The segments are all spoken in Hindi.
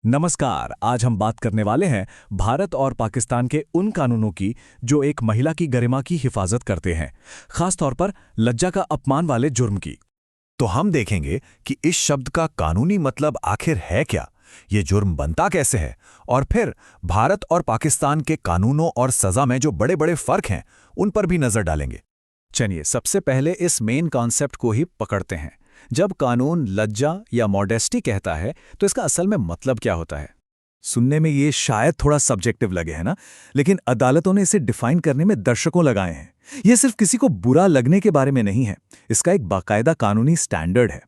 नमस्कार। आज हम बात करने वाले हैं भारत और पाकिस्तान के उन कानूनों की जो एक महिला की गरिमा की हिफाजत करते हैं, खास तौर पर लज्जा का अपमान वाले जुर्म की। तो हम देखेंगे कि इस शब्द का कानूनी मतलब आखिर है क्या, ये जुर्म बनता कैसे है, और फिर भारत और पाकिस्तान के कानूनों और सजा में जो बड़े बड़े फर्क हैं उन पर भी नजर डालेंगे। चलिए सबसे पहले इस मेन कॉन्सेप्ट को ही पकड़ते हैं। जब कानून लज्जा या मॉडेस्टी कहता है तो इसका असल में मतलब क्या होता है। सुनने में ये शायद थोड़ा सब्जेक्टिव लगे है ना, लेकिन अदालतों ने इसे डिफाइन करने में दशकों लगाए हैं। ये सिर्फ किसी को बुरा लगने के बारे में नहीं है, इसका एक बाकायदा कानूनी स्टैंडर्ड है।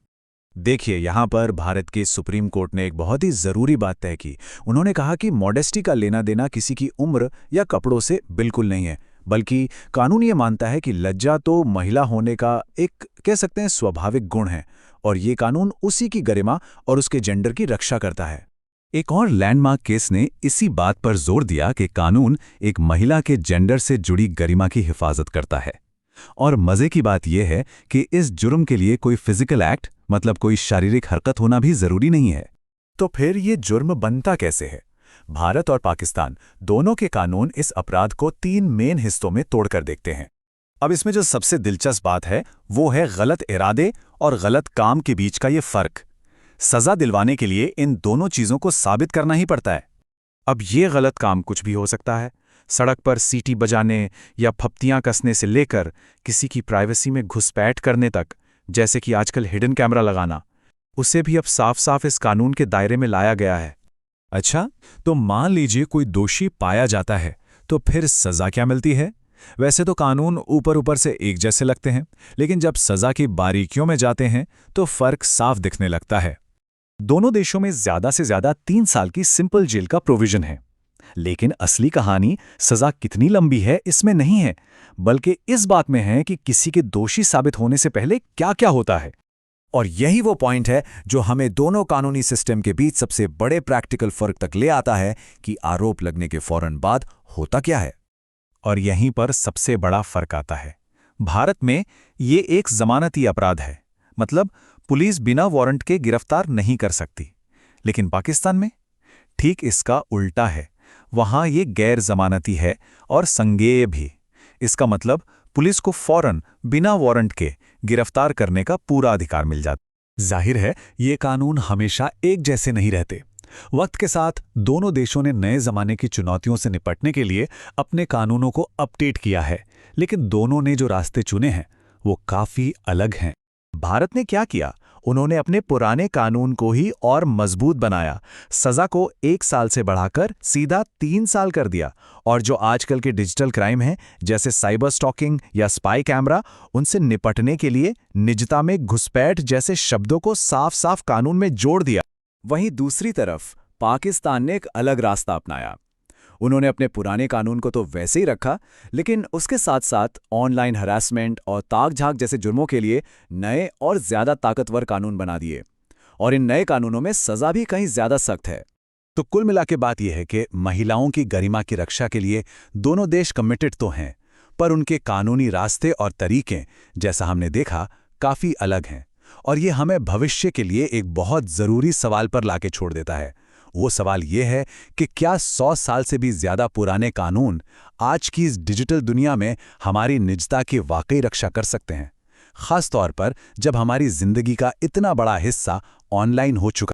देखिए, यहाँ पर भारत के सुप्रीम कोर्ट ने एक बहुत ही जरूरी बात तय की। उन्होंने कहा कि मॉडेस्टी का लेना देना किसी की उम्र या कपड़ों से बिल्कुल नहीं है, बल्कि कानून ये मानता है कि लज्जा तो महिला होने का एक कह सकते हैं स्वाभाविक गुण है, और ये कानून उसी की गरिमा और उसके जेंडर की रक्षा करता है। एक और लैंडमार्क केस ने इसी बात पर जोर दिया कि कानून एक महिला के जेंडर से जुड़ी गरिमा की हिफाजत करता है। और मजे की बात यह है कि इस जुर्म के लिए कोई फिजिकल एक्ट मतलब कोई शारीरिक हरकत होना भी जरूरी नहीं है। तो फिर ये जुर्म बनता कैसे है? भारत और पाकिस्तान दोनों के कानून इस अपराध को 3 मेन हिस्सों में तोड़कर देखते हैं। अब इसमें जो सबसे दिलचस्प बात है वो है गलत इरादे और गलत काम के बीच का ये फर्क। सजा दिलवाने के लिए इन दोनों चीजों को साबित करना ही पड़ता है। अब ये गलत काम कुछ भी हो सकता है, सड़क पर सीटी बजाने या फप्तियां कसने से लेकर किसी की प्राइवेसी में घुसपैठ करने तक, जैसे कि आजकल हिडन कैमरा लगाना, उसे भी अब साफ साफ इस कानून के दायरे में लाया गया है। अच्छा, तो मान लीजिए कोई दोषी पाया जाता है, तो फिर सजा क्या मिलती है? वैसे तो कानून ऊपर ऊपर से एक जैसे लगते हैं, लेकिन जब सजा की बारीकियों में जाते हैं तो फर्क साफ दिखने लगता है। दोनों देशों में ज्यादा से ज्यादा 3 साल की सिंपल जेल का प्रोविजन है, लेकिन असली कहानी सजा कितनी लंबी है इसमें नहीं है, बल्कि इस बात में है कि किसी के दोषी साबित होने से पहले क्या क्या होता है। और यही वो पॉइंट है जो हमें दोनों कानूनी सिस्टम के बीच सबसे बड़े प्रैक्टिकल फर्क तक ले आता है कि आरोप लगने के फौरन बाद होता क्या है। और यहीं पर सबसे बड़ा फर्क आता है। भारत में ये एक जमानती अपराध है, मतलब पुलिस बिना वारंट के गिरफ्तार नहीं कर सकती। लेकिन पाकिस्तान में ठीक इसका उल्टा है, वहां ये गैर जमानती है और संज्ञेय भी। इसका मतलब पुलिस को फौरन बिना वारंट के गिरफ्तार करने का पूरा अधिकार मिल जाता। जाहिर है ये कानून हमेशा एक जैसे नहीं रहते। वक्त के साथ दोनों देशों ने नए जमाने की चुनौतियों से निपटने के लिए अपने कानूनों को अपडेट किया है, लेकिन दोनों ने जो रास्ते चुने हैं वो काफी अलग हैं। भारत ने क्या किया? उन्होंने अपने पुराने कानून को ही और मजबूत बनाया, सजा को 1 साल से बढ़ाकर सीधा 3 साल कर दिया। और जो आजकल के डिजिटल क्राइम हैं, जैसे साइबर स्टॉकिंग या स्पाई कैमरा, उनसे निपटने के लिए निजता में घुसपैठ जैसे शब्दों को साफ साफ कानून में जोड़ दिया। वहीं दूसरी तरफ पाकिस्तान ने एक अलग रास्ता अपनाया। उन्होंने अपने पुराने कानून को तो वैसे ही रखा, लेकिन उसके साथ साथ ऑनलाइन हरासमेंट और ताक-झाक जैसे जुर्मों के लिए नए और ज्यादा ताकतवर कानून बना दिए। और इन नए कानूनों में सजा भी कहीं ज्यादा सख्त है। तो कुल मिला के बात यह है कि महिलाओं की गरिमा की रक्षा के लिए दोनों देश कमिटेड तो हैं, पर उनके कानूनी रास्ते और तरीके, जैसा हमने देखा, काफी अलग हैं। और ये हमें भविष्य के लिए एक बहुत जरूरी सवाल पर लाके छोड़ देता है। वो सवाल ये है कि क्या 100 साल से भी ज्यादा पुराने कानून आज की इस डिजिटल दुनिया में हमारी निजता की वाकई रक्षा कर सकते हैं, खास तौर पर जब हमारी जिंदगी का इतना बड़ा हिस्सा ऑनलाइन हो चुका